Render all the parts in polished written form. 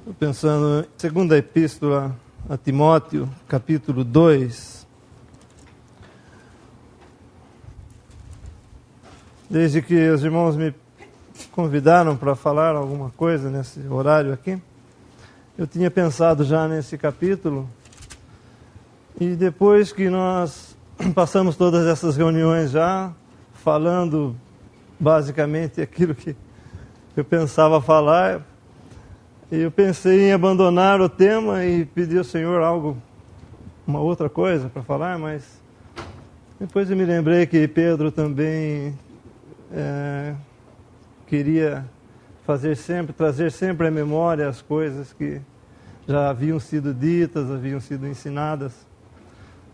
Estou pensando em segunda epístola a Timóteo, capítulo 2. Desde que os irmãos me convidaram para falar alguma coisa nesse horário aqui, eu tinha pensado já nesse capítulo. E depois que nós passamos todas essas reuniões já, falando basicamente aquilo que eu pensava falar, eu pensei em abandonar o tema e pedir ao Senhor uma outra coisa para falar, mas depois eu me lembrei que Pedro também queria trazer sempre à memória as coisas que já haviam sido ditas, haviam sido ensinadas.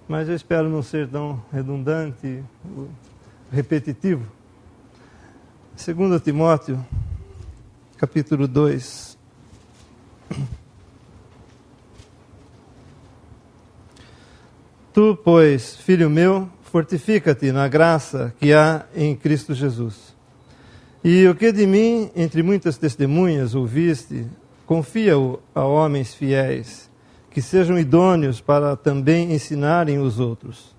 Mas eu espero não ser tão redundante, repetitivo. 2 Timóteo, capítulo 2. Tu, pois, filho meu, fortifica-te na graça que há em Cristo Jesus. E o que de mim, entre muitas testemunhas, ouviste, confia-o a homens fiéis, que sejam idôneos para também ensinarem os outros.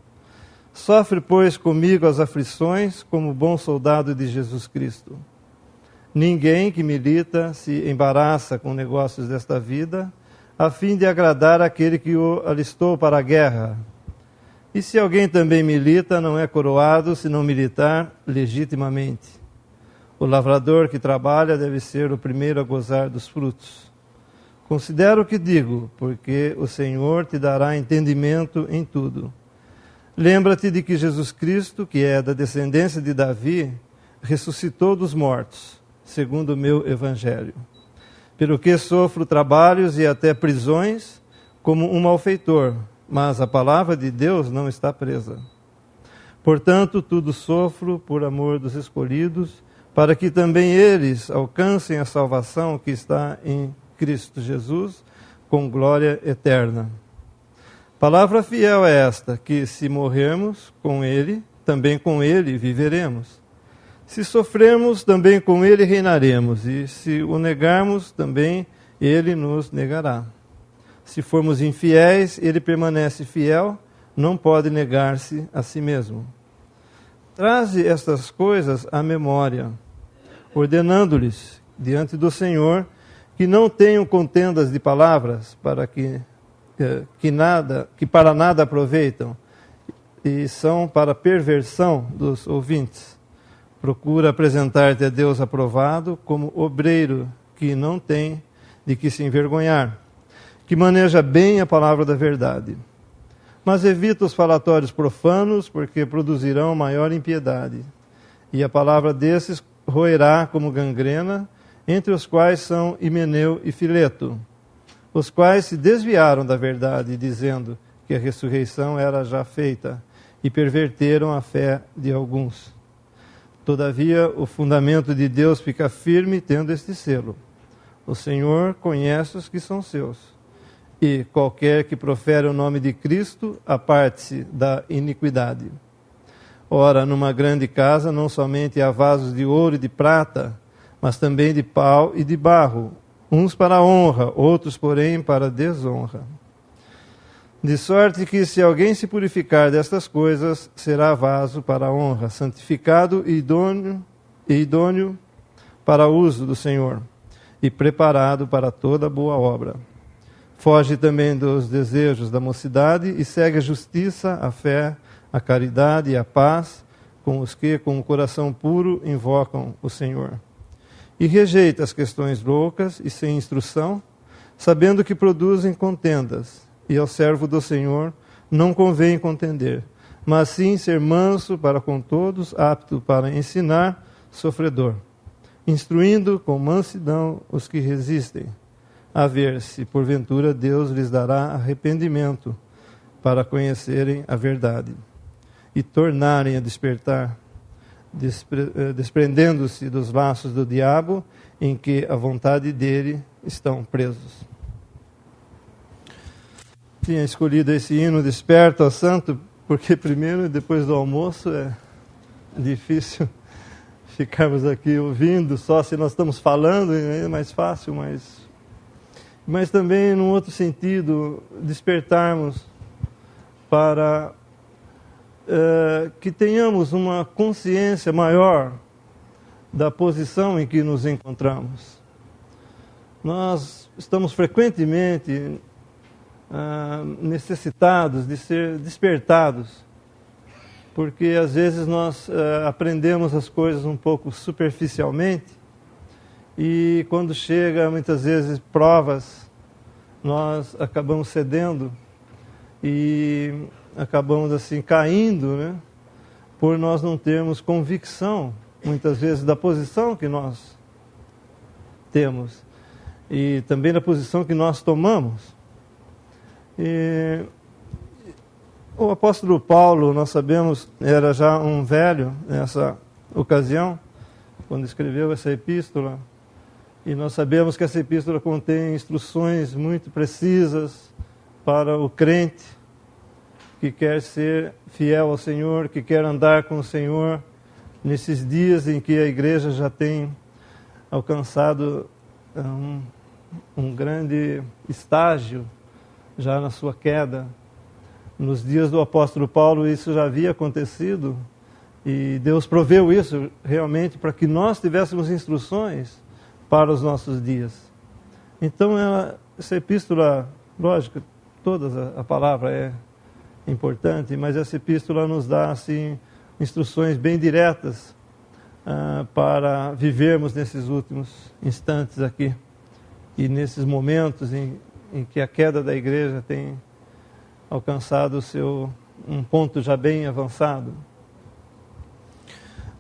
Sofre, pois, comigo as aflições, como bom soldado de Jesus Cristo. Ninguém que milita se embaraça com negócios desta vida, a fim de agradar aquele que o alistou para a guerra. E se alguém também milita, não é coroado se não militar legitimamente. O lavrador que trabalha deve ser o primeiro a gozar dos frutos. Considera o que digo, porque o Senhor te dará entendimento em tudo. Lembra-te de que Jesus Cristo, que é da descendência de Davi, ressuscitou dos mortos, segundo o meu evangelho. Pelo que sofro trabalhos e até prisões, como um malfeitor, mas a palavra de Deus não está presa. Portanto, tudo sofro por amor dos escolhidos, para que também eles alcancem a salvação que está em Cristo Jesus, com glória eterna. Palavra fiel é esta, que se morrermos com Ele, também com Ele viveremos. Se sofrermos, também com Ele reinaremos, e se o negarmos, também Ele nos negará. Se formos infiéis, Ele permanece fiel, não pode negar-se a si mesmo. Traze estas coisas à memória, ordenando-lhes, diante do Senhor, que não tenham contendas de palavras, que para nada aproveitam, e são para perversão dos ouvintes. Procura apresentar-te a Deus aprovado, como obreiro que não tem de que se envergonhar, que maneja bem a palavra da verdade. Mas evita os falatórios profanos, porque produzirão maior impiedade. E a palavra desses roerá como gangrena, entre os quais são Himeneu e Fileto, os quais se desviaram da verdade, dizendo que a ressurreição era já feita, e perverteram a fé de alguns. Todavia, o fundamento de Deus fica firme, tendo este selo: o Senhor conhece os que são seus, e qualquer que profere o nome de Cristo, aparte-se da iniquidade. Ora, numa grande casa, não somente há vasos de ouro e de prata, mas também de pau e de barro, uns para a honra, outros, porém, para a desonra. De sorte que, se alguém se purificar destas coisas, será vaso para a honra, santificado e idôneo para o uso do Senhor, e preparado para toda boa obra. Foge também dos desejos da mocidade e segue a justiça, a fé, a caridade e a paz, com os que, com o coração puro, invocam o Senhor. E rejeita as questões loucas e sem instrução, sabendo que produzem contendas, e ao servo do Senhor não convém contender, mas sim ser manso para com todos, apto para ensinar, sofredor, instruindo com mansidão os que resistem, a ver se porventura Deus lhes dará arrependimento para conhecerem a verdade e tornarem a despertar, desprendendo-se dos laços do diabo, em que a vontade dele estão presos. Tinha escolhido esse hino Desperta, ó Santo, porque primeiro e depois do almoço é difícil ficarmos aqui ouvindo, só se nós estamos falando é mais fácil, mas mas também, num outro sentido, despertarmos para que tenhamos uma consciência maior da posição em que nos encontramos. Nós estamos frequentemente necessitados de ser despertados, porque às vezes nós aprendemos as coisas um pouco superficialmente e quando chega muitas vezes provas, nós acabamos cedendo e acabamos assim caindo, né? Por nós não termos convicção muitas vezes da posição que nós temos e também da posição que nós tomamos. E o apóstolo Paulo, nós sabemos, era já um velho nessa ocasião, quando escreveu essa epístola, e nós sabemos que essa epístola contém instruções muito precisas para o crente que quer ser fiel ao Senhor, que quer andar com o Senhor nesses dias em que a igreja já tem alcançado um grande estágio já na sua queda. Nos dias do apóstolo Paulo isso já havia acontecido e Deus proveu isso realmente para que nós tivéssemos instruções para os nossos dias. Então essa epístola, lógico, toda a palavra é importante, mas essa epístola nos dá assim instruções bem diretas para vivermos nesses últimos instantes aqui e nesses momentos em que a queda da igreja tem alcançado um ponto já bem avançado.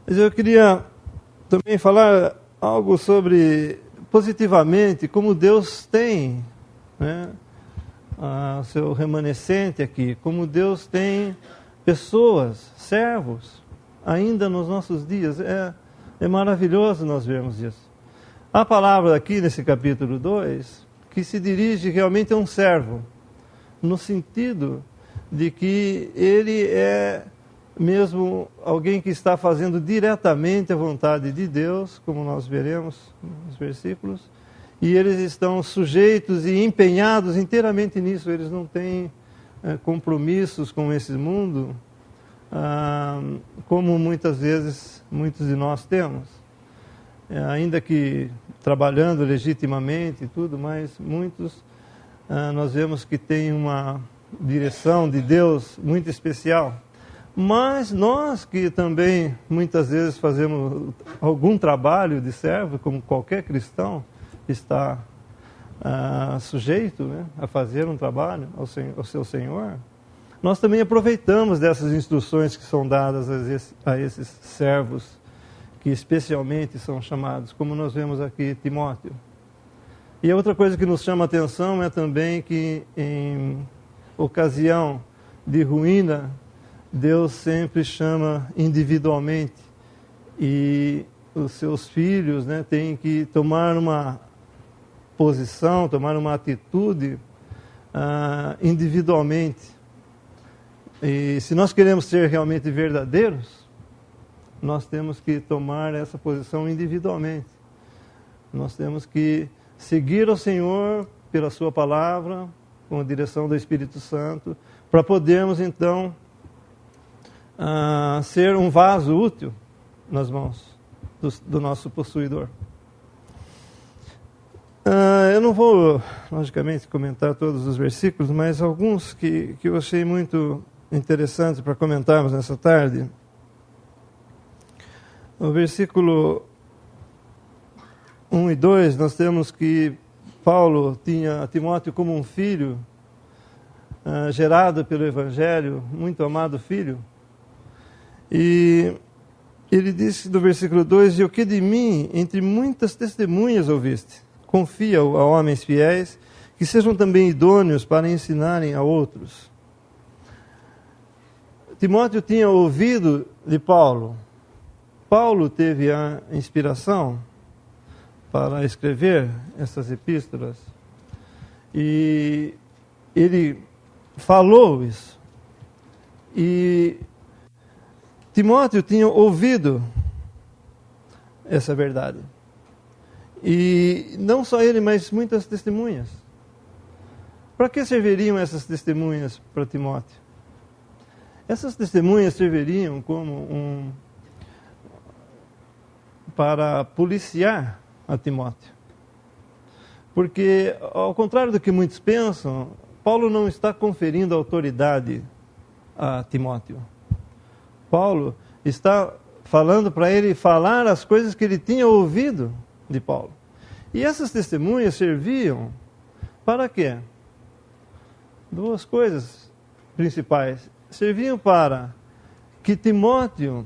Mas eu queria também falar algo sobre, positivamente, como Deus tem, né, o seu remanescente aqui, como Deus tem pessoas, servos, ainda nos nossos dias. É maravilhoso nós vermos isso. A palavra aqui nesse capítulo 2, que se dirige realmente a um servo, no sentido de que ele é mesmo alguém que está fazendo diretamente a vontade de Deus, como nós veremos nos versículos, e eles estão sujeitos e empenhados inteiramente nisso, eles não têm compromissos com esse mundo, como muitas vezes muitos de nós temos, ainda que trabalhando legitimamente e tudo, mas muitos nós vemos que tem uma direção de Deus muito especial. Mas nós que também muitas vezes fazemos algum trabalho de servo, como qualquer cristão está sujeito, né, a fazer um trabalho ao seu Senhor, nós também aproveitamos dessas instruções que são dadas a esses servos que especialmente são chamados, como nós vemos aqui Timóteo. E a outra coisa que nos chama a atenção é também que em ocasião de ruína, Deus sempre chama individualmente e os seus filhos, né, têm que tomar uma posição, tomar uma atitude individualmente. E se nós queremos ser realmente verdadeiros, nós temos que tomar essa posição individualmente. Nós temos que seguir ao Senhor pela sua palavra, com a direção do Espírito Santo, para podermos então ser um vaso útil nas mãos do nosso possuidor. Eu não vou, logicamente, comentar todos os versículos, mas alguns que eu achei muito interessantes para comentarmos nessa tarde. No versículo 1 e 2, nós temos que Paulo tinha Timóteo como um filho, gerado pelo Evangelho, muito amado filho. E ele disse no versículo 2, e o que de mim, entre muitas testemunhas ouviste, confia a homens fiéis, que sejam também idôneos para ensinarem a outros. Timóteo tinha ouvido de Paulo. Paulo teve a inspiração para escrever essas epístolas. E ele falou isso. E Timóteo tinha ouvido essa verdade. E não só ele, mas muitas testemunhas Para que serviriam essas testemunhas para Timóteo? Essas testemunhas serviriam como para policiar a Timóteo. Porque, ao contrário do que muitos pensam, Paulo não está conferindo autoridade a Timóteo. Paulo está falando para ele falar as coisas que ele tinha ouvido de Paulo. E essas testemunhas serviam para quê? Duas coisas principais. Serviam para que Timóteo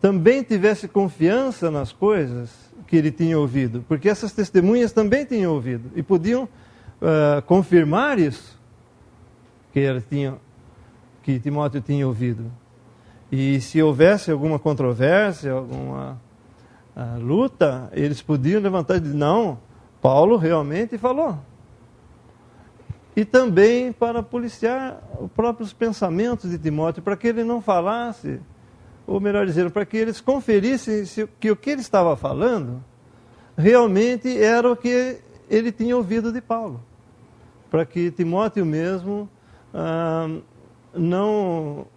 também tivesse confiança nas coisas que ele tinha ouvido, porque essas testemunhas também tinham ouvido e podiam confirmar isso que Timóteo tinha ouvido. E se houvesse alguma controvérsia, alguma luta, eles podiam levantar e dizer, não, Paulo realmente falou. E também para policiar os próprios pensamentos de Timóteo, para que ele não falasse, ou melhor dizendo, para que eles conferissem que o que ele estava falando realmente era o que ele tinha ouvido de Paulo. Para que Timóteo mesmo não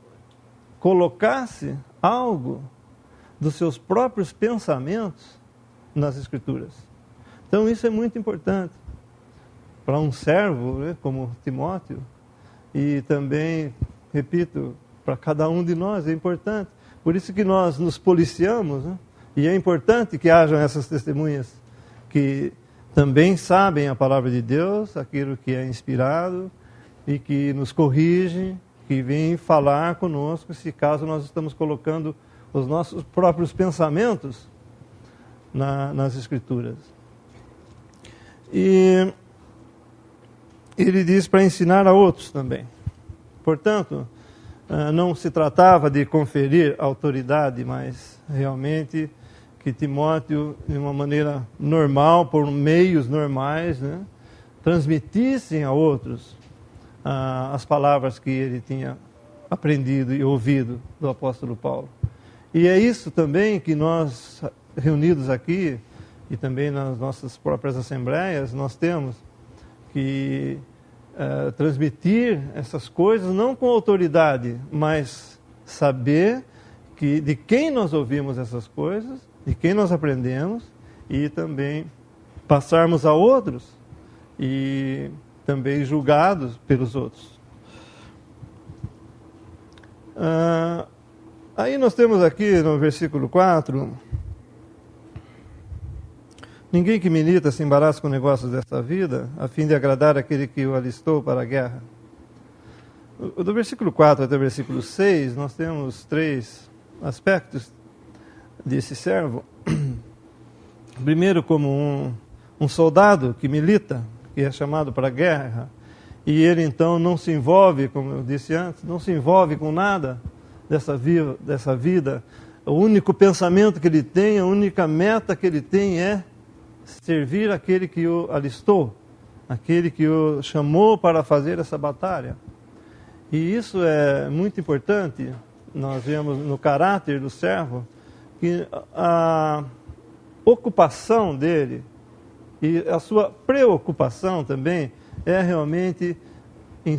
colocasse algo dos seus próprios pensamentos nas Escrituras. Então isso é muito importante para um servo, né, como Timóteo, e também, repito, para cada um de nós é importante. Por isso que nós nos policiamos, né? E é importante que hajam essas testemunhas que também sabem a palavra de Deus, aquilo que é inspirado, e que nos corrigem, que vêm falar conosco, se caso nós estamos colocando os nossos próprios pensamentos nas Escrituras. E ele diz para ensinar a outros também. Portanto, não se tratava de conferir autoridade, mas realmente que Timóteo, de uma maneira normal, por meios normais, né, transmitissem a outros as palavras que ele tinha aprendido e ouvido do apóstolo Paulo. E é isso também que nós, reunidos aqui, e também nas nossas próprias assembleias, nós temos que transmitir essas coisas, não com autoridade, mas saber de quem nós ouvimos essas coisas, de quem nós aprendemos, e também passarmos a outros, e também julgados pelos outros. Aí nós temos aqui no versículo 4, ninguém que milita se embaraça com negócios desta vida, a fim de agradar aquele que o alistou para a guerra. Do versículo 4 até o versículo 6, nós temos 3 aspectos desse servo. Primeiro, como um soldado que milita, que é chamado para a guerra, e ele então não se envolve, como eu disse antes, não se envolve com nada dessa vida. O único pensamento que ele tem, a única meta que ele tem é servir aquele que o alistou, aquele que o chamou para fazer essa batalha. E isso é muito importante. Nós vemos no caráter do servo que a ocupação dele e a sua preocupação também é realmente em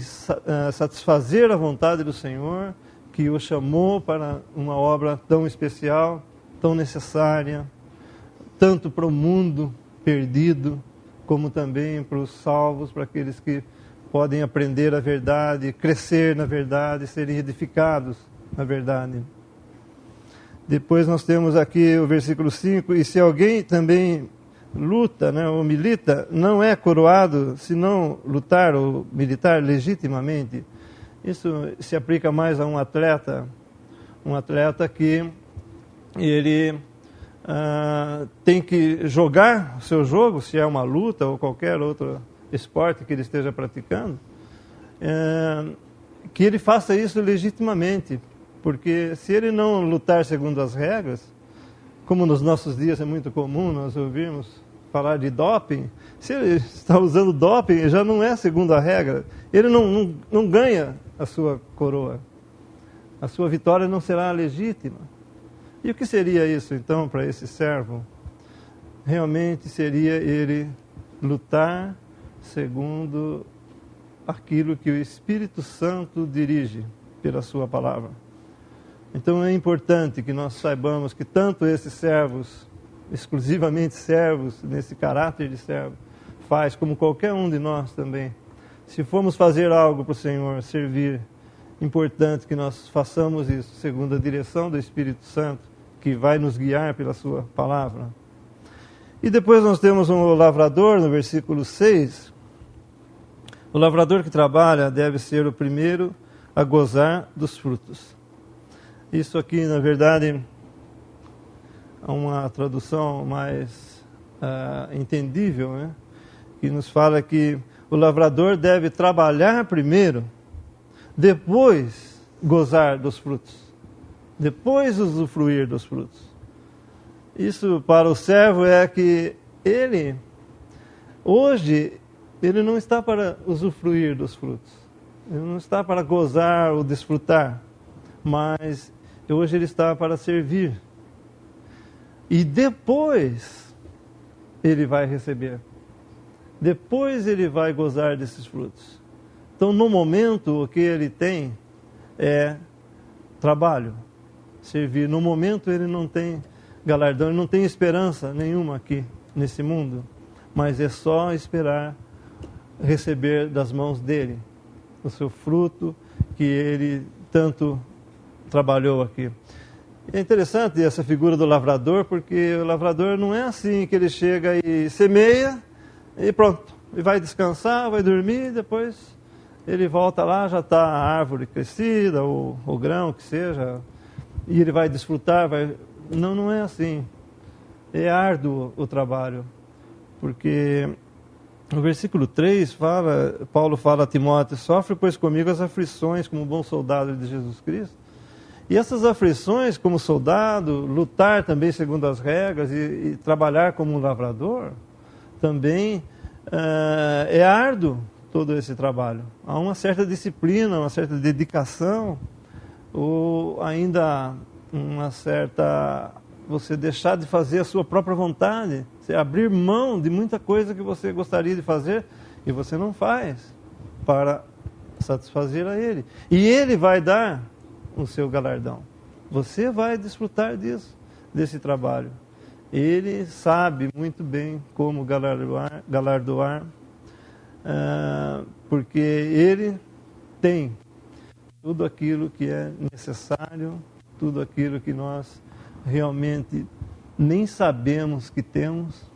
satisfazer a vontade do Senhor, que o chamou para uma obra tão especial, tão necessária, tanto para o mundo perdido, como também para os salvos, para aqueles que podem aprender a verdade, crescer na verdade, serem edificados na verdade. Depois nós temos aqui o versículo 5, e se alguém também luta, né, ou milita, não é coroado se não lutar ou militar legitimamente. Isso se aplica mais a um atleta que ele tem que jogar o seu jogo, se é uma luta ou qualquer outro esporte que ele esteja praticando, que ele faça isso legitimamente, porque se ele não lutar segundo as regras, como nos nossos dias é muito comum nós ouvirmos falar de doping, se ele está usando doping, já não é segundo a regra, ele não ganha a sua coroa, a sua vitória não será legítima. E o que seria isso então para esse servo? Realmente seria ele lutar segundo aquilo que o Espírito Santo dirige pela sua palavra. Então é importante que nós saibamos que tanto esses servos, exclusivamente servos, nesse caráter de servo, faz, como qualquer um de nós também. Se formos fazer algo para o Senhor, servir, importante que nós façamos isso segundo a direção do Espírito Santo, que vai nos guiar pela sua palavra. E depois nós temos um lavrador, no versículo 6. O lavrador que trabalha deve ser o primeiro a gozar dos frutos. Isso aqui, na verdade, é uma tradução mais entendível, né? Que nos fala que o lavrador deve trabalhar primeiro, depois gozar dos frutos, depois usufruir dos frutos. Isso para o servo é que hoje, ele não está para usufruir dos frutos, ele não está para gozar ou desfrutar, mas hoje ele está para servir. E depois ele vai receber. Depois ele vai gozar desses frutos. Então, no momento, o que ele tem é trabalho, servir. No momento, ele não tem galardão, ele não tem esperança nenhuma aqui, nesse mundo. Mas é só esperar receber das mãos dele o seu fruto que ele tanto trabalhou aqui. É interessante essa figura do lavrador, porque o lavrador não é assim que ele chega e semeia e pronto, e vai descansar, vai dormir, depois ele volta lá, já está a árvore crescida, ou o grão que seja, e ele vai desfrutar, não é assim. É árduo o trabalho, porque no versículo 3 Paulo fala a Timóteo: sofre pois comigo as aflições como bom soldado de Jesus Cristo. E essas aflições como soldado, lutar também segundo as regras e trabalhar como um lavrador, também é árduo todo esse trabalho. Há uma certa disciplina, uma certa dedicação, ou ainda uma certa... você deixar de fazer a sua própria vontade, você abrir mão de muita coisa que você gostaria de fazer e você não faz para satisfazer a Ele. E Ele vai dar o seu galardão. Você vai desfrutar disso, desse trabalho. Ele sabe muito bem como galardoar, porque Ele tem tudo aquilo que é necessário, tudo aquilo que nós realmente nem sabemos que temos,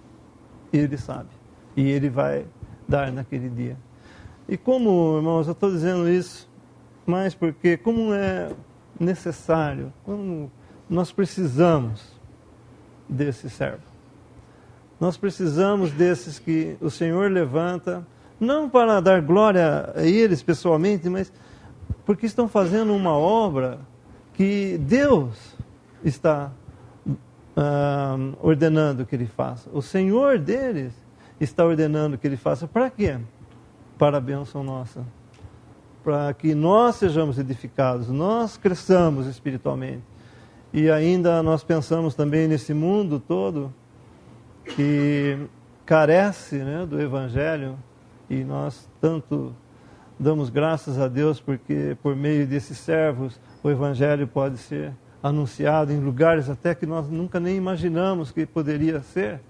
Ele sabe. E Ele vai dar naquele dia. E como, irmãos, eu estou dizendo isso, mas porque como é necessário, como nós precisamos desse servo. Nós precisamos desses que o Senhor levanta, não para dar glória a eles pessoalmente, mas porque estão fazendo uma obra que Deus está ordenando que ele faça. O Senhor deles está ordenando que ele faça. Para quê? Para a bênção nossa. Para que nós sejamos edificados, nós cresçamos espiritualmente. E ainda nós pensamos também nesse mundo todo que carece, né, do Evangelho, e nós tanto damos graças a Deus porque por meio desses servos o Evangelho pode ser anunciado em lugares até que nós nunca nem imaginamos que poderia ser.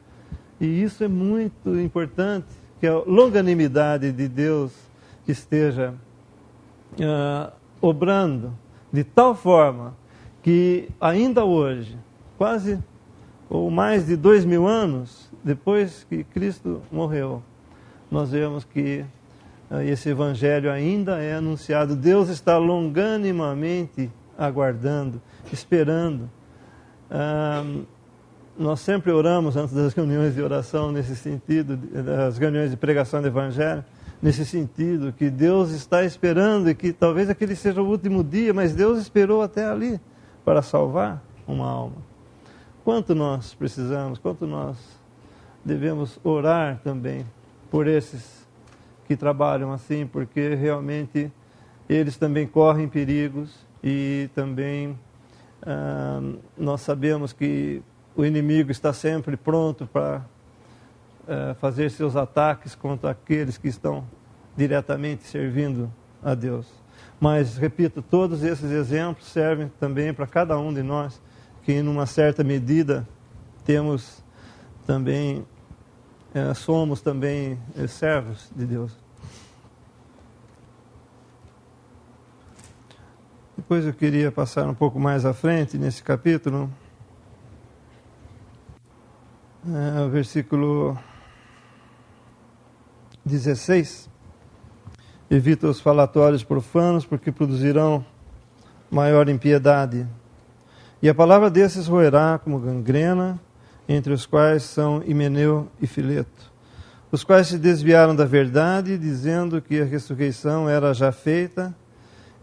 E isso é muito importante, que a longanimidade de Deus esteja obrando de tal forma que ainda hoje, quase ou mais de 2000 anos depois que Cristo morreu, nós vemos que esse Evangelho ainda é anunciado. Deus está longanimamente aguardando, esperando. Nós sempre oramos antes das reuniões de oração nesse sentido, das reuniões de pregação do Evangelho, nesse sentido, que Deus está esperando e que talvez aquele seja o último dia, mas Deus esperou até ali para salvar uma alma. Quanto nós precisamos, quanto nós devemos orar também por esses que trabalham assim, porque realmente eles também correm perigos e também nós sabemos que o inimigo está sempre pronto para fazer seus ataques contra aqueles que estão diretamente servindo a Deus. Mas, repito, todos esses exemplos servem também para cada um de nós, que em uma certa medida temos também, somos também servos de Deus. Depois eu queria passar um pouco mais à frente nesse capítulo, o versículo 16. Evita os falatórios profanos, porque produzirão maior impiedade. E a palavra desses roerá como gangrena, entre os quais são Himeneu e Fileto, os quais se desviaram da verdade, dizendo que a ressurreição era já feita,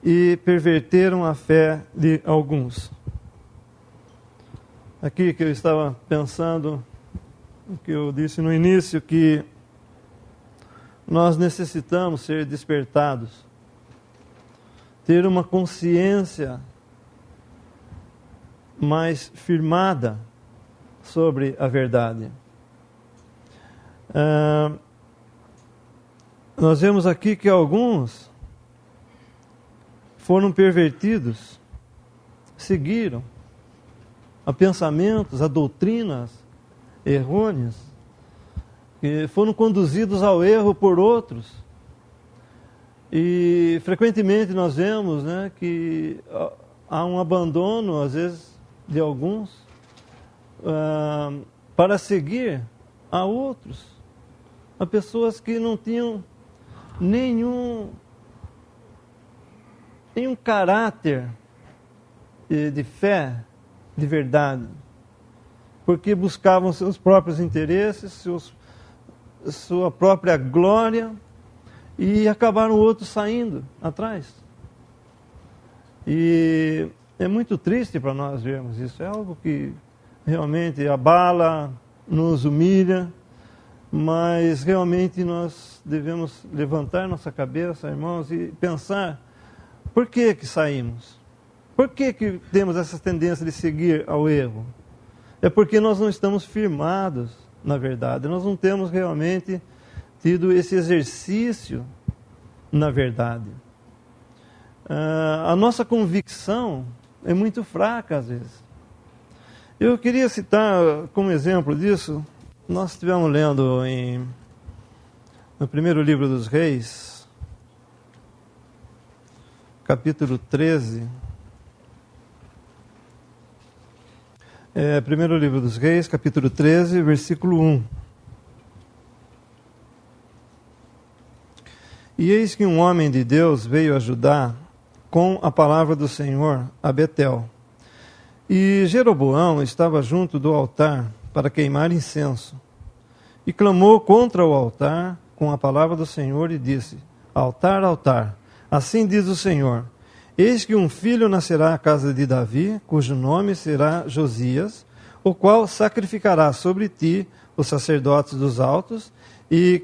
e perverteram a fé de alguns. Aqui que eu estava pensando, o que eu disse no início, que nós necessitamos ser despertados, ter uma consciência mais firmada sobre a verdade. Nós vemos aqui que alguns foram pervertidos, seguiram a pensamentos, a doutrinas errôneas, que foram conduzidos ao erro por outros. E frequentemente nós vemos, né, que há um abandono, às vezes, de alguns, para seguir a outros, a pessoas que não tinham nenhum caráter de fé, de verdade, porque buscavam seus próprios interesses, sua própria glória, e acabaram outros saindo atrás. E é muito triste para nós vermos isso, é algo que realmente abala, nos humilha, mas realmente nós devemos levantar nossa cabeça, irmãos, e pensar: por que saímos? Por que temos essa tendência de seguir ao erro? É porque nós não estamos firmados na verdade, nós não temos realmente tido esse exercício na verdade. A nossa convicção é muito fraca às vezes. Eu queria citar como exemplo disso, nós estivemos lendo no primeiro livro dos Reis, capítulo 13. Primeiro livro dos Reis, capítulo 13, versículo 1. E eis que um homem de Deus veio a Judá com a palavra do Senhor a Betel. E Jeroboão estava junto do altar para queimar incenso. E clamou contra o altar com a palavra do Senhor e disse: Altar, altar, assim diz o Senhor: eis que um filho nascerá à casa de Davi, cujo nome será Josias, o qual sacrificará sobre ti os sacerdotes dos altos, e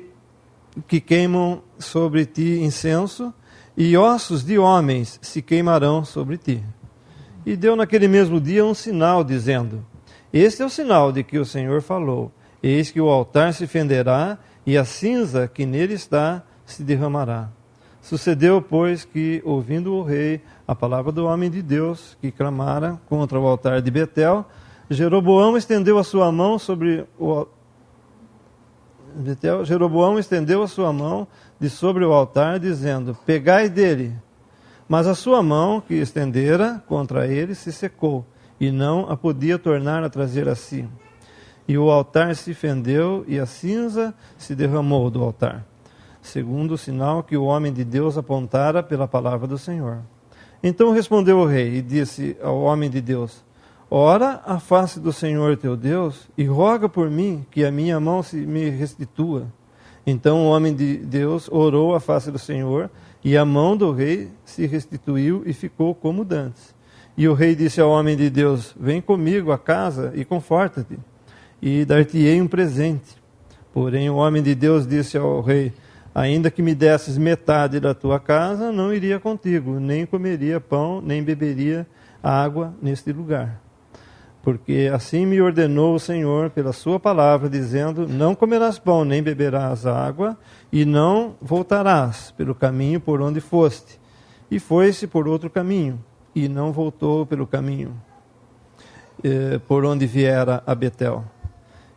que queimam sobre ti incenso, e ossos de homens se queimarão sobre ti. E deu naquele mesmo dia um sinal, dizendo: este é o sinal de que o Senhor falou: eis que o altar se fenderá, e a cinza que nele está se derramará. Sucedeu, pois, que, ouvindo o rei a palavra do homem de Deus, que clamara contra o altar de Betel, Jeroboão estendeu a sua mão sobre o de sobre o altar, dizendo: pegai dele. Mas a sua mão, que estendera contra ele, se secou, e não a podia tornar a trazer a si. E o altar se fendeu, e a cinza se derramou do altar, segundo o sinal que o homem de Deus apontara pela palavra do Senhor. Então respondeu o rei e disse ao homem de Deus: ora a face do Senhor teu Deus, e roga por mim que a minha mão se me restitua. Então o homem de Deus orou a face do Senhor, e a mão do rei se restituiu e ficou como dantes. E o rei disse ao homem de Deus: vem comigo a casa e conforta-te, e dar-te-ei um presente. Porém o homem de Deus disse ao rei: ainda que me desses metade da tua casa, não iria contigo, nem comeria pão, nem beberia água neste lugar. Porque assim me ordenou o Senhor pela sua palavra, dizendo: não comerás pão, nem beberás água, e não voltarás pelo caminho por onde foste. E foi-se por outro caminho, e não voltou pelo caminho por onde viera a Betel.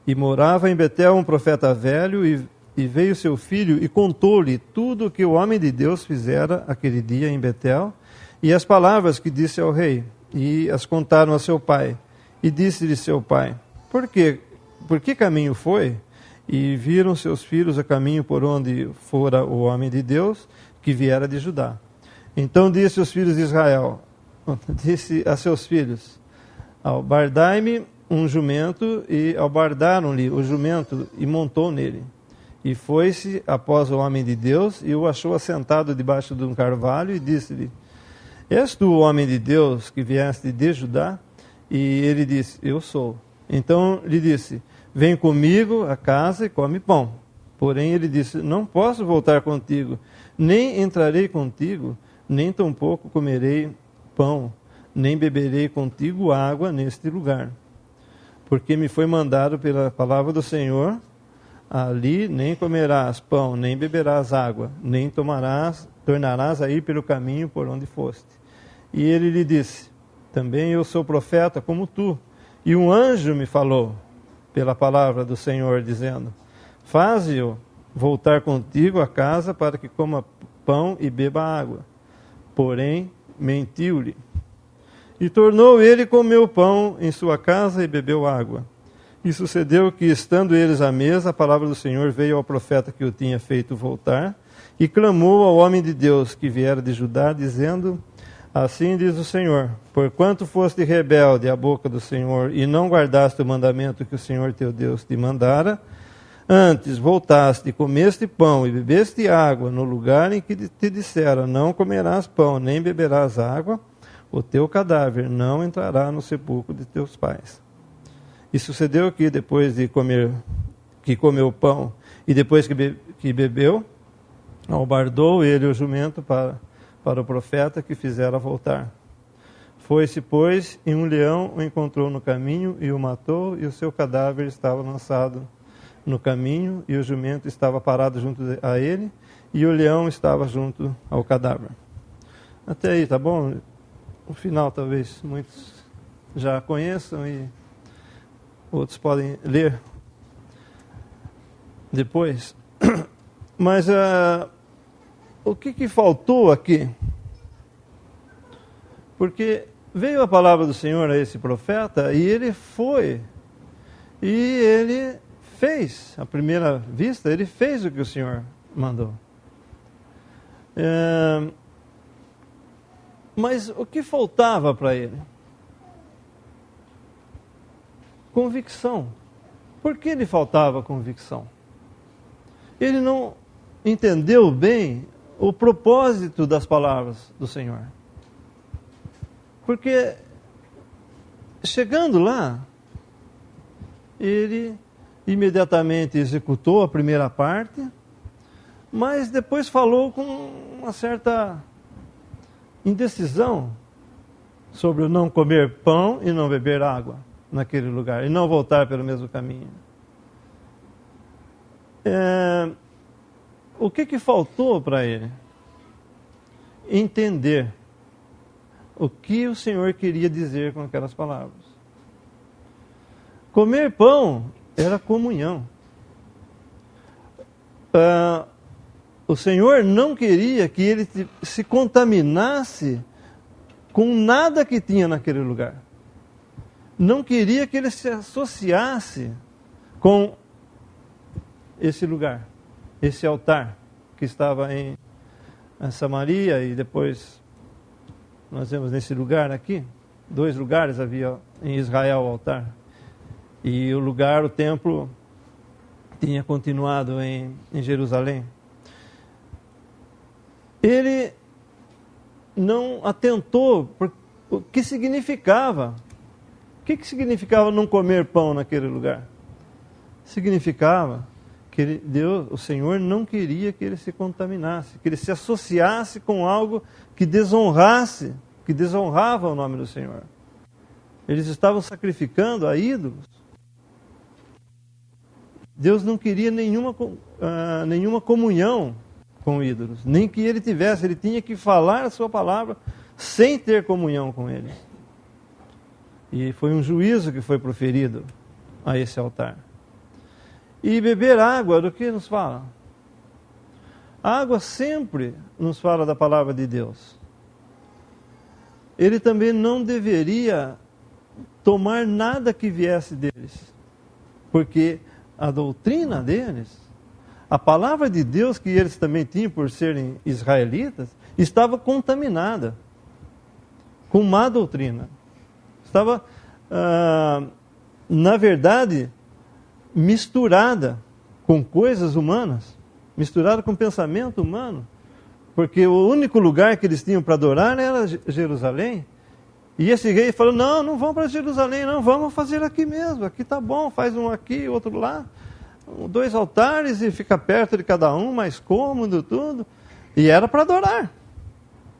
E morava em Betel um profeta velho, e veio seu filho e contou-lhe tudo o que o homem de Deus fizera aquele dia em Betel, e as palavras que disse ao rei, e as contaram a seu pai. E disse-lhe seu pai: por que caminho foi? E viram seus filhos a caminho por onde fora o homem de Deus, que viera de Judá. Então disse os filhos de Israel, disse a seus filhos: albardai-me um jumento, e albardaram-lhe o jumento, e montou nele. E foi-se após o homem de Deus, e o achou assentado debaixo de um carvalho, e disse-lhe: és tu o homem de Deus que vieste de Judá? E ele disse: eu sou. Então lhe disse: vem comigo a casa e come pão. Porém ele disse: não posso voltar contigo, nem entrarei contigo, nem tampouco comerei pão, nem beberei contigo água neste lugar. Porque me foi mandado pela palavra do Senhor: ali nem comerás pão, nem beberás água, nem tornarás a ir pelo caminho por onde foste. E ele lhe disse: também eu sou profeta como tu, e um anjo me falou pela palavra do Senhor, dizendo: faze-o voltar contigo a casa para que coma pão e beba água. Porém, mentiu-lhe. E tornou ele, comeu pão em sua casa e bebeu água. E sucedeu que, estando eles à mesa, a palavra do Senhor veio ao profeta que o tinha feito voltar, e clamou ao homem de Deus que viera de Judá, dizendo: assim diz o Senhor: porquanto foste rebelde à boca do Senhor, e não guardaste o mandamento que o Senhor teu Deus te mandara, antes voltaste e comeste pão e bebeste água no lugar em que te dissera: não comerás pão, nem beberás água, o teu cadáver não entrará no sepulcro de teus pais. E sucedeu que, depois de comeu pão, e depois que bebeu, albardou ele o jumento para o profeta que fizera voltar. Foi-se, pois, e um leão o encontrou no caminho e o matou, e o seu cadáver estava lançado no caminho, e o jumento estava parado junto a ele, e o leão estava junto ao cadáver. Até aí, tá bom? O final talvez muitos já conheçam e outros podem ler depois. Mas o que faltou aqui? Porque veio a palavra do Senhor a esse profeta, e ele foi, e ele fez, à primeira vista, ele fez o que o Senhor mandou. Mas o que faltava para ele? Convicção. Por que lhe faltava convicção? Ele não entendeu bem o propósito das palavras do Senhor. Porque, chegando lá, ele imediatamente executou a primeira parte, mas depois falou com uma certa indecisão sobre o não comer pão e não beber água naquele lugar, e não voltar pelo mesmo caminho. O que faltou para ele? Entender o que o Senhor queria dizer com aquelas palavras. Comer pão era comunhão. O Senhor não queria que ele se contaminasse com nada que tinha naquele lugar. Não queria que ele se associasse com esse lugar, esse altar que estava em Samaria, e depois nós vemos nesse lugar aqui, 2 lugares havia em Israel o altar. E o templo, tinha continuado em Jerusalém. Ele não atentou por o que significava. O que significava não comer pão naquele lugar? Significava que o Senhor não queria que ele se contaminasse, que ele se associasse com algo que desonrava o nome do Senhor. Eles estavam sacrificando a ídolos. Deus não queria nenhuma comunhão com ídolos, nem que ele tivesse. Ele tinha que falar a sua palavra sem ter comunhão com eles. E foi um juízo que foi proferido a esse altar. E beber água, do que nos fala? A água sempre nos fala da palavra de Deus. Ele também não deveria tomar nada que viesse deles, porque a doutrina deles, a palavra de Deus que eles também tinham por serem israelitas, estava contaminada com má doutrina. Estava, na verdade, misturada com coisas humanas, misturada com pensamento humano, porque o único lugar que eles tinham para adorar era Jerusalém. E esse rei falou, não vamos para Jerusalém, não, vamos fazer aqui mesmo, aqui está bom, faz um aqui, outro lá, 2 altares e fica perto de cada um, mais cômodo, tudo. E era para adorar,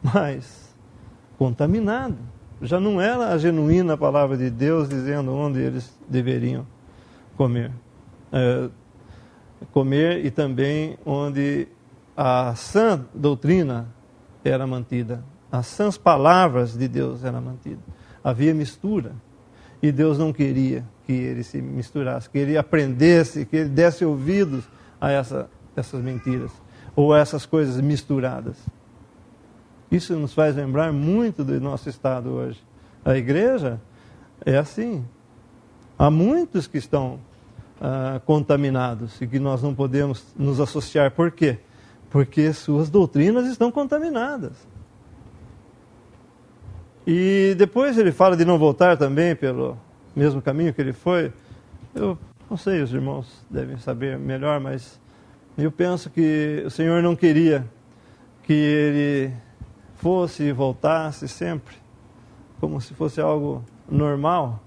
mas contaminado. Já não era a genuína palavra de Deus dizendo onde eles deveriam comer. Comer e também onde a sã doutrina era mantida. As sãs palavras de Deus eram mantidas. Havia mistura. E Deus não queria que ele se misturasse, que ele aprendesse, que ele desse ouvidos a essas mentiras, ou a essas coisas misturadas. Isso nos faz lembrar muito do nosso estado hoje. A igreja é assim. Há muitos que estão contaminados e que nós não podemos nos associar. Por quê? Porque suas doutrinas estão contaminadas. E depois ele fala de não voltar também pelo mesmo caminho que ele foi. Eu não sei, os irmãos devem saber melhor, mas eu penso que o Senhor não queria que ele fosse e voltasse sempre, como se fosse algo normal.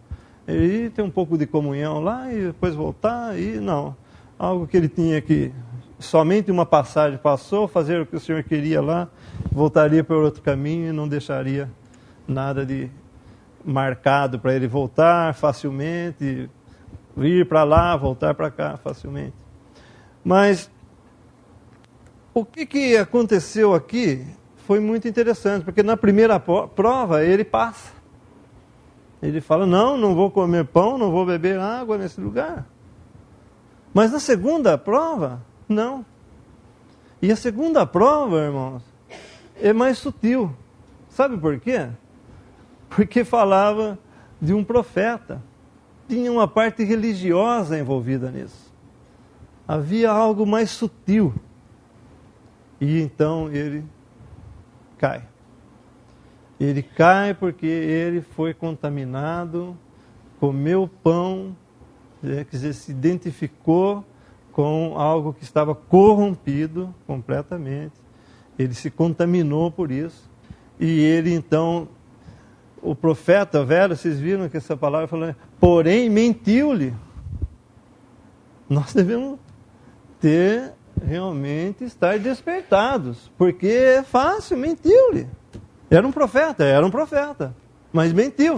Ele ter um pouco de comunhão lá e depois voltar, e não. Algo que ele tinha que, somente uma passagem passou, fazer o que o Senhor queria lá, voltaria por outro caminho e não deixaria nada de marcado para ele voltar facilmente, ir para lá, voltar para cá facilmente. Mas o que aconteceu aqui foi muito interessante, porque na primeira prova ele passa. Ele fala, não vou comer pão, não vou beber água nesse lugar. Mas na segunda prova, não. E a segunda prova, irmãos, é mais sutil. Sabe por quê? Porque falava de um profeta. Tinha uma parte religiosa envolvida nisso. Havia algo mais sutil. E então ele cai. Ele cai porque ele foi contaminado, comeu pão, quer dizer, se identificou com algo que estava corrompido completamente. Ele se contaminou por isso. E ele então, o profeta velho, vocês viram que essa palavra falou, porém mentiu-lhe. Nós devemos realmente estar despertados, porque é fácil, mentiu-lhe. Era um profeta, mas mentiu.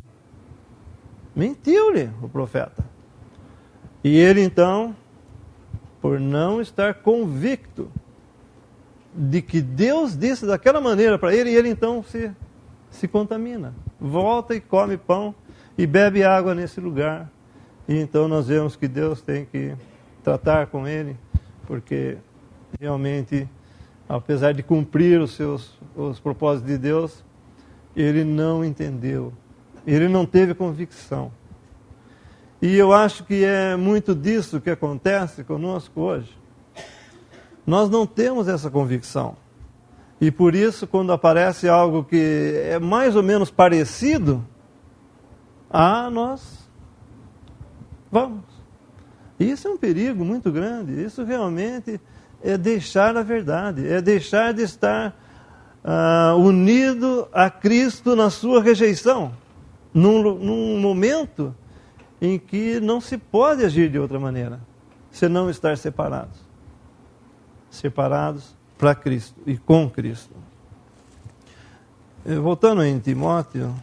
Mentiu-lhe o profeta. E ele então, por não estar convicto de que Deus disse daquela maneira para ele, e ele então se contamina. Volta e come pão e bebe água nesse lugar. E então nós vemos que Deus tem que tratar com ele, porque realmente, apesar de cumprir os propósitos de Deus, ele não entendeu. Ele não teve convicção. E eu acho que é muito disso que acontece conosco hoje. Nós não temos essa convicção. E por isso, quando aparece algo que é mais ou menos parecido, nós vamos. Isso é um perigo muito grande. Isso realmente é deixar a verdade, é deixar de estar unido a Cristo na sua rejeição, num momento em que não se pode agir de outra maneira, senão estar separados para Cristo e com Cristo. Voltando em Timóteo,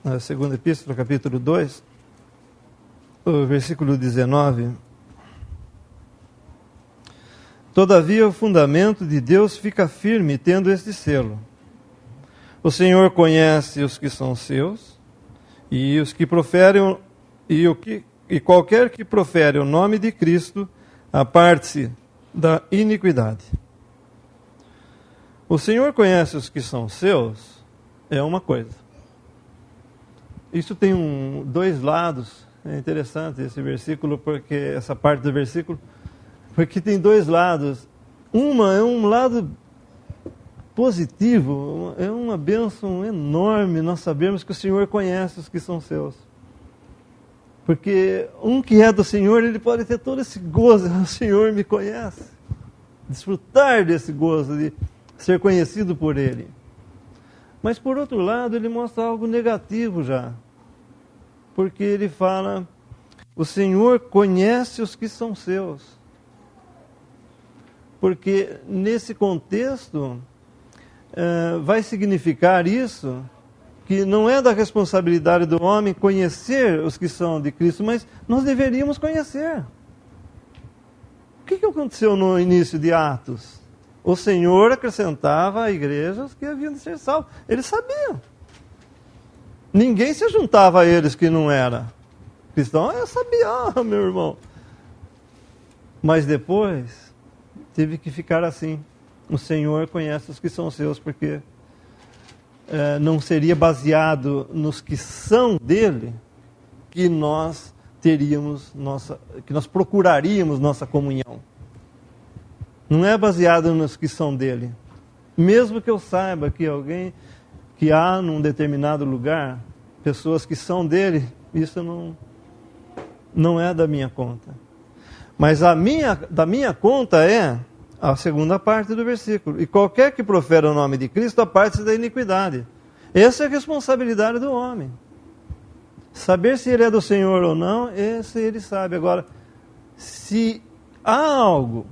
na segunda epístola, capítulo 2, o versículo 19. Todavia o fundamento de Deus fica firme, tendo este selo: o Senhor conhece os que são seus, e os que proferem, e qualquer que profere o nome de Cristo, aparte-se da iniquidade. O Senhor conhece os que são seus, é uma coisa. Isso tem dois lados. É interessante esse versículo, porque essa parte do versículo, porque tem dois lados. Uma é um lado positivo, é uma bênção enorme nós sabemos que o Senhor conhece os que são seus. Porque um que é do Senhor, ele pode ter todo esse gozo, o Senhor me conhece. Desfrutar desse gozo de ser conhecido por Ele. Mas por outro lado, ele mostra algo negativo já. Porque ele fala, o Senhor conhece os que são seus. Porque nesse contexto, vai significar isso, que não é da responsabilidade do homem conhecer os que são de Cristo, mas nós deveríamos conhecer. O que aconteceu no início de Atos? O Senhor acrescentava à igreja os que haviam de ser salvos. Eles sabiam. Ninguém se juntava a eles que não era cristão. Eu sabia, meu irmão. Mas depois, teve que ficar assim. O Senhor conhece os que são seus, porque não seria baseado nos que são dele que nós teríamos que nós procuraríamos nossa comunhão. Não é baseado nos que são dele. Mesmo que eu saiba que há num determinado lugar pessoas que são dele, isso não é da minha conta. Mas da minha conta é a segunda parte do versículo. E qualquer que profere o nome de Cristo, aparte-se da iniquidade. Essa é a responsabilidade do homem. Saber se ele é do Senhor ou não, esse ele sabe. Agora, se há algo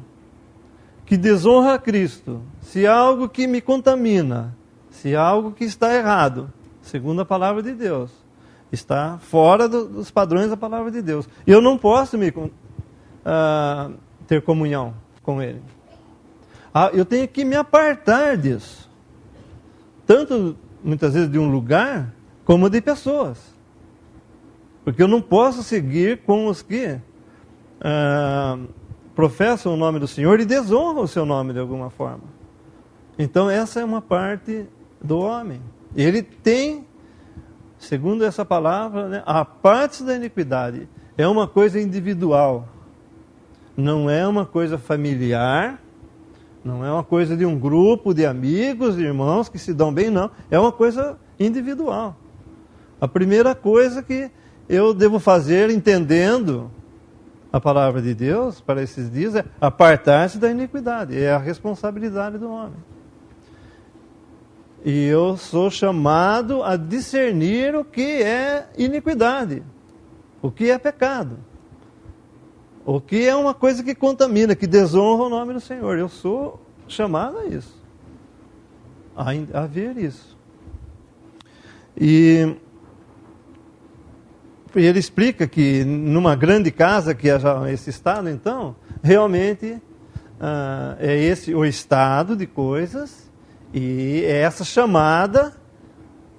que desonra a Cristo, se há algo que me contamina, se há algo que está errado, segundo a palavra de Deus, está fora dos padrões da palavra de Deus, eu não posso ter comunhão com Ele. Eu tenho que me apartar disso. Tanto, muitas vezes, de um lugar, como de pessoas. Porque eu não posso seguir com os que professam o nome do Senhor e desonram o seu nome de alguma forma. Então essa é uma parte do homem. Ele tem, segundo essa palavra, né, a parte da iniquidade. É uma coisa individual. Não é uma coisa familiar. Não é uma coisa de um grupo de amigos, de irmãos que se dão bem, não. É uma coisa individual. A primeira coisa que eu devo fazer, entendendo a palavra de Deus para esses dias, é apartar-se da iniquidade. É a responsabilidade do homem. E eu sou chamado a discernir o que é iniquidade, o que é pecado, o que é uma coisa que contamina, que desonra o nome do Senhor. Eu sou chamado a isso, a ver isso. E ele explica que numa grande casa, que é já esse estado, então, realmente é esse o estado de coisas, e é essa chamada,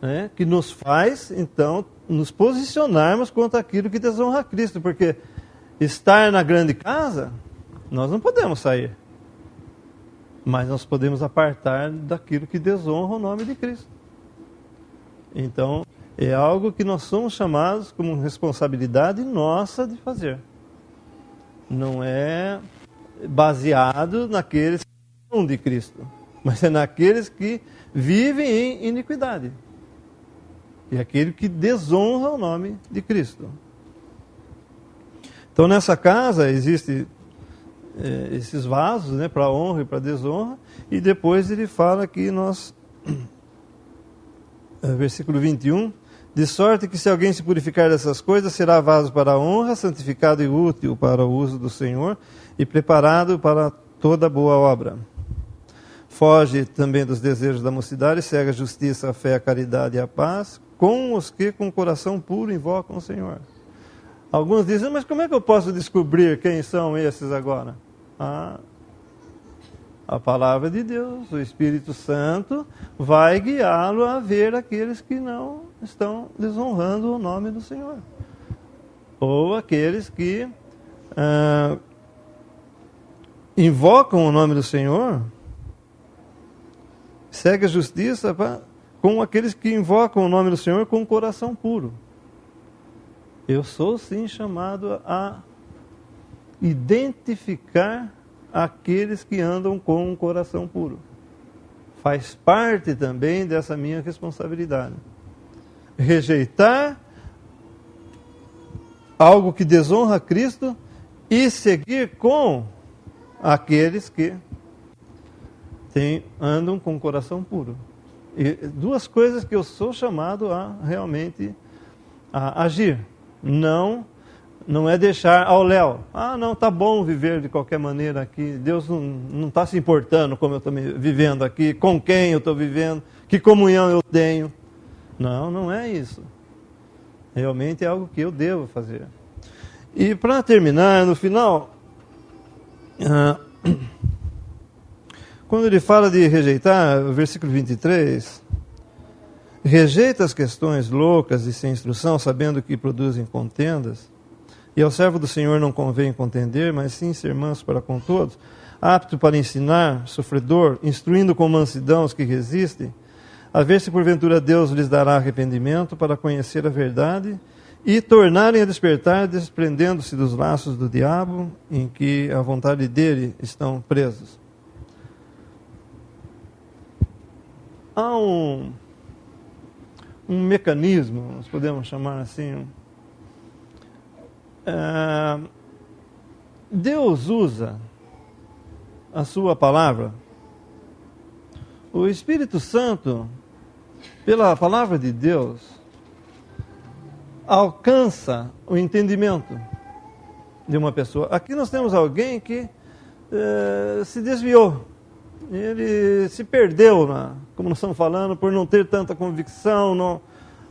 né, que nos faz, então, nos posicionarmos contra aquilo que desonra a Cristo, porque estar na grande casa, nós não podemos sair, mas nós podemos apartar daquilo que desonra o nome de Cristo. Então, é algo que nós somos chamados como responsabilidade nossa de fazer. Não é baseado naqueles que são de Cristo, mas é naqueles que vivem em iniquidade. E aquele que desonra o nome de Cristo. Então nessa casa existem esses vasos, né, para honra e para desonra, e depois ele fala que nós, versículo 21, de sorte que se alguém se purificar dessas coisas, será vaso para a honra, santificado e útil para o uso do Senhor, e preparado para toda boa obra. Foge também dos desejos da mocidade, segue a justiça, a fé, a caridade e a paz com os que com coração puro invocam o Senhor. Alguns dizem, mas como é que eu posso descobrir quem são esses agora? A palavra de Deus, o Espírito Santo vai guiá-lo a ver aqueles que não estão desonrando o nome do Senhor. Ou aqueles que invocam o nome do Senhor, segue a justiça com aqueles que invocam o nome do Senhor com o coração puro. Eu sou sim chamado a identificar aqueles que andam com um coração puro. Faz parte também dessa minha responsabilidade. Rejeitar algo que desonra Cristo e seguir com aqueles que andam com o coração puro. E duas coisas que eu sou chamado a realmente agir. Não é deixar ao léu. Não, tá bom viver de qualquer maneira aqui. Deus não está se importando como eu estou vivendo aqui, com quem eu estou vivendo, que comunhão eu tenho. Não é isso. Realmente é algo que eu devo fazer. E para terminar, no final, quando ele fala de rejeitar, o versículo 23, rejeita as questões loucas e sem instrução, sabendo que produzem contendas. E ao servo do Senhor não convém contender, mas sim ser manso para com todos, apto para ensinar, sofredor, instruindo com mansidão os que resistem, a ver se porventura Deus lhes dará arrependimento para conhecer a verdade e tornarem a despertar, desprendendo-se dos laços do diabo, em que a vontade dele estão presos. Há um mecanismo, nós podemos chamar assim, Deus usa a sua palavra. O Espírito Santo, pela palavra de Deus, alcança o entendimento de uma pessoa. Aqui nós temos alguém que se desviou. Ele se perdeu, como nós estamos falando, por não ter tanta convicção,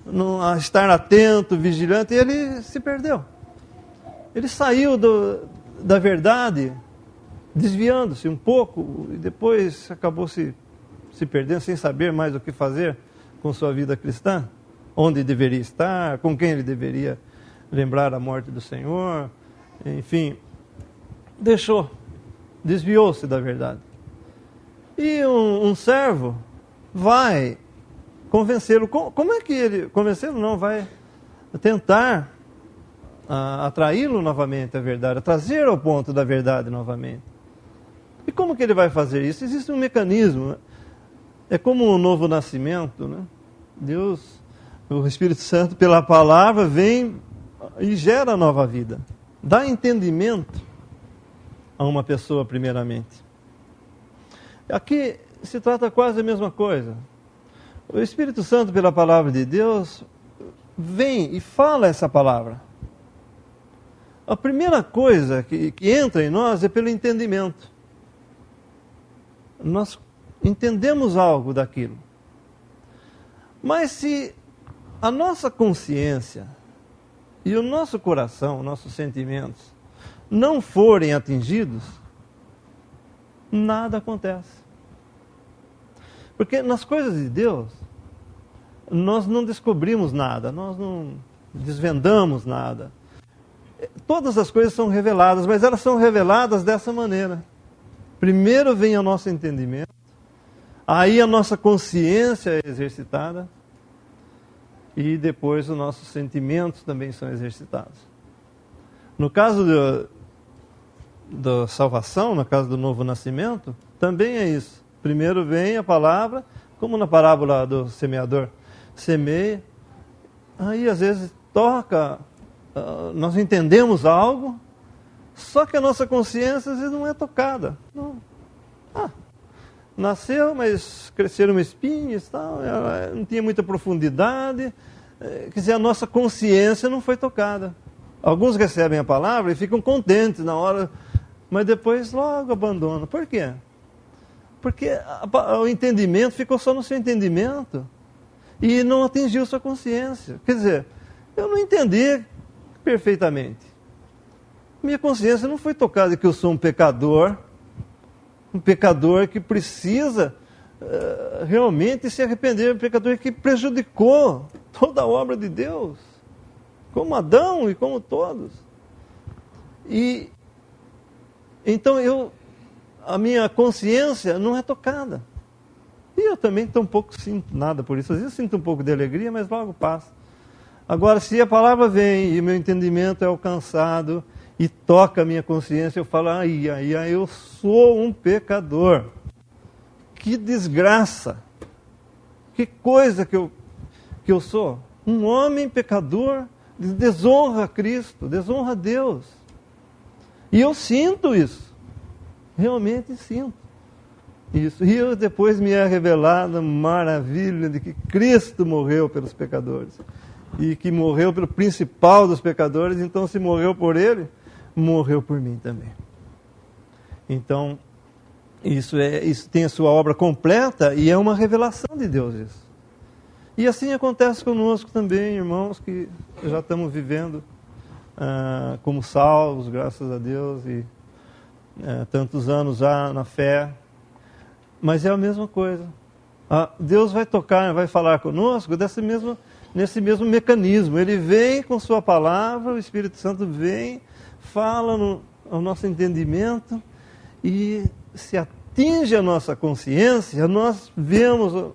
não estar atento, vigilante, e ele se perdeu. Ele saiu da verdade, desviando-se um pouco, e depois acabou se perdendo, sem saber mais o que fazer com sua vida cristã, onde deveria estar, com quem ele deveria lembrar a morte do Senhor, enfim, desviou-se da verdade. E um servo vai convencê-lo. Como é que ele... Convencê-lo não, vai tentar atraí-lo novamente à verdade, trazer ao ponto da verdade novamente. E como que ele vai fazer isso? Existe um mecanismo, né? É como um novo nascimento, né? Deus, o Espírito Santo, pela palavra, vem e gera nova vida. Dá entendimento a uma pessoa, primeiramente. Aqui se trata quase a mesma coisa. O Espírito Santo, pela palavra de Deus, vem e fala essa palavra. A primeira coisa que entra em nós é pelo entendimento. Nós entendemos algo daquilo. Mas se a nossa consciência e o nosso coração, nossos sentimentos, não forem atingidos, nada acontece. Porque nas coisas de Deus, nós não descobrimos nada, nós não desvendamos nada. Todas as coisas são reveladas, mas elas são reveladas dessa maneira. Primeiro vem o nosso entendimento, aí a nossa consciência é exercitada, e depois os nossos sentimentos também são exercitados. No caso da salvação, no caso do novo nascimento, também é isso. Primeiro vem a palavra, como na parábola do semeador. Semeia, aí às vezes toca, nós entendemos algo, só que a nossa consciência às vezes não é tocada. Nasceu, mas cresceram espinhos, tal, não tinha muita profundidade, quer dizer, a nossa consciência não foi tocada. Alguns recebem a palavra e ficam contentes na hora, mas depois logo abandonam. Por quê? Porque o entendimento ficou só no seu entendimento. e não atingiu sua consciência. Quer dizer, eu não entendi perfeitamente. Minha consciência não foi tocada de que eu sou um pecador que precisa realmente se arrepender, um pecador que prejudicou toda a obra de Deus, como Adão e como todos. E então a minha consciência não é tocada. E eu também tampouco sinto nada por isso. Às vezes eu sinto um pouco de alegria, mas logo passa. Agora, se a palavra vem e meu entendimento é alcançado e toca a minha consciência, eu falo, eu sou um pecador. Que desgraça! Que coisa que eu sou. Um homem pecador, desonra a Cristo, desonra a Deus. E eu sinto isso. Realmente sinto isso. E depois me é revelada a maravilha de que Cristo morreu pelos pecadores. E que morreu pelo principal dos pecadores, então se morreu por ele, morreu por mim também. Então, isso tem a sua obra completa e é uma revelação de Deus isso. E assim acontece conosco também, irmãos, que já estamos vivendo como salvos, graças a Deus, e tantos anos já na fé. Mas é a mesma coisa. Deus vai tocar, vai falar conosco nesse mesmo mecanismo. Ele vem com sua palavra, o Espírito Santo vem, fala ao nosso entendimento e se atinge a nossa consciência, nós vemos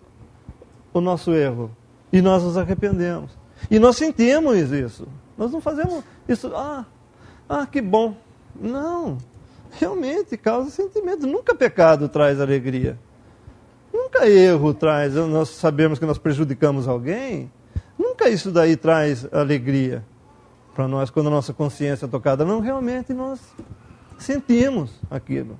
o nosso erro e nós nos arrependemos. E nós sentimos isso. Nós não fazemos isso, que bom. Não, realmente causa sentimento. Nunca pecado traz alegria. Nunca erro traz, nós sabemos que nós prejudicamos alguém. Nunca isso daí traz alegria para nós, quando a nossa consciência é tocada. Não, realmente nós sentimos aquilo.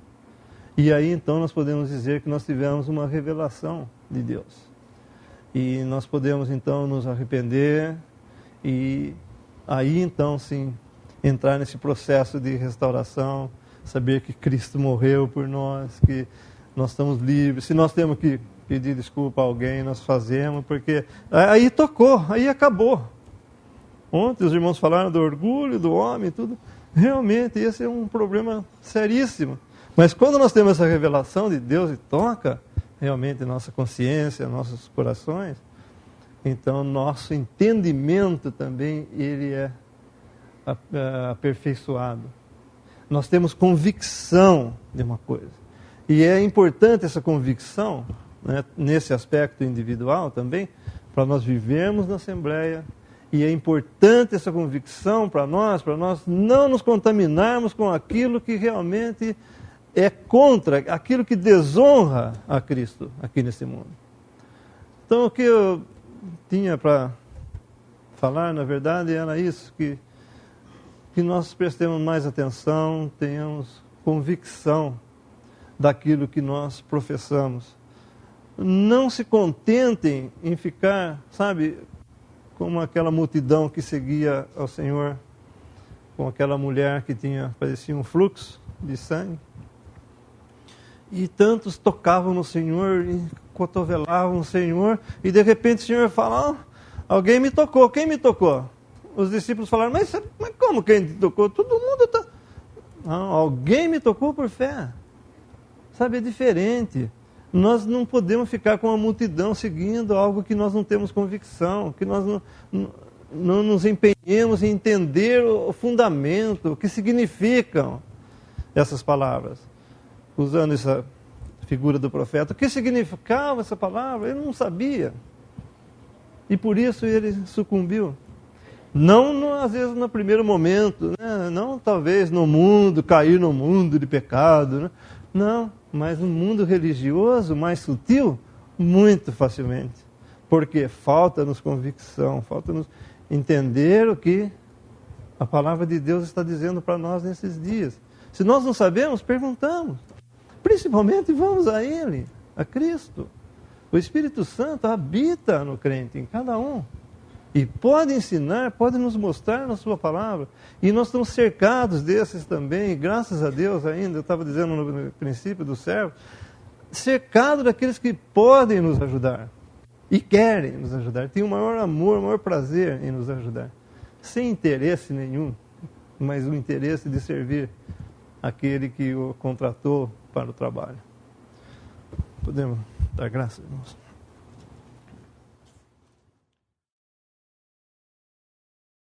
E aí então nós podemos dizer que nós tivemos uma revelação de Deus. E nós podemos então nos arrepender e aí então sim entrar nesse processo de restauração, saber que Cristo morreu por nós, que nós estamos livres. Se nós temos que pedir desculpa a alguém, nós fazemos, porque aí tocou, aí acabou. Ontem os irmãos falaram do orgulho do homem, tudo. Realmente esse é um problema seríssimo. Mas quando nós temos essa revelação de Deus e toca realmente nossa consciência, nossos corações, então nosso entendimento também ele é aperfeiçoado. Nós temos convicção de uma coisa. E é importante essa convicção, né, nesse aspecto individual também, para nós vivermos na Assembleia. E é importante essa convicção para nós não nos contaminarmos com aquilo que realmente é contra, aquilo que desonra a Cristo aqui nesse mundo. Então o que eu tinha para falar, na verdade, era isso, que nós prestemos mais atenção, tenhamos convicção daquilo que nós professamos. Não se contentem em ficar, como aquela multidão que seguia ao Senhor, com aquela mulher que parecia um fluxo de sangue. E tantos tocavam no Senhor e cotovelavam o Senhor, e de repente o Senhor fala, alguém me tocou. Quem me tocou? Os discípulos falaram, mas como quem te tocou? Todo mundo está... Não, alguém me tocou por fé. É diferente. Nós não podemos ficar com a multidão seguindo algo que nós não temos convicção, que nós não nos empenhemos em entender o fundamento, o que significam essas palavras. Usando essa figura do profeta, o que significava essa palavra? Ele não sabia. E por isso ele sucumbiu. Não, às vezes, no primeiro momento, né? Não talvez cair no mundo de pecado, né? Não, mas no mundo religioso, mais sutil, muito facilmente. Porque falta-nos convicção, falta-nos entender o que a palavra de Deus está dizendo para nós nesses dias. Se nós não sabemos, perguntamos. Principalmente vamos a Ele, a Cristo. O Espírito Santo habita no crente, em cada um. E pode ensinar, pode nos mostrar na sua palavra. E nós estamos cercados desses também, graças a Deus ainda, eu estava dizendo no princípio do servo, cercado daqueles que podem nos ajudar. e querem nos ajudar, têm o maior amor, o maior prazer em nos ajudar, sem interesse nenhum, mas o interesse de servir aquele que o contratou para o trabalho. Podemos dar graças, irmãos?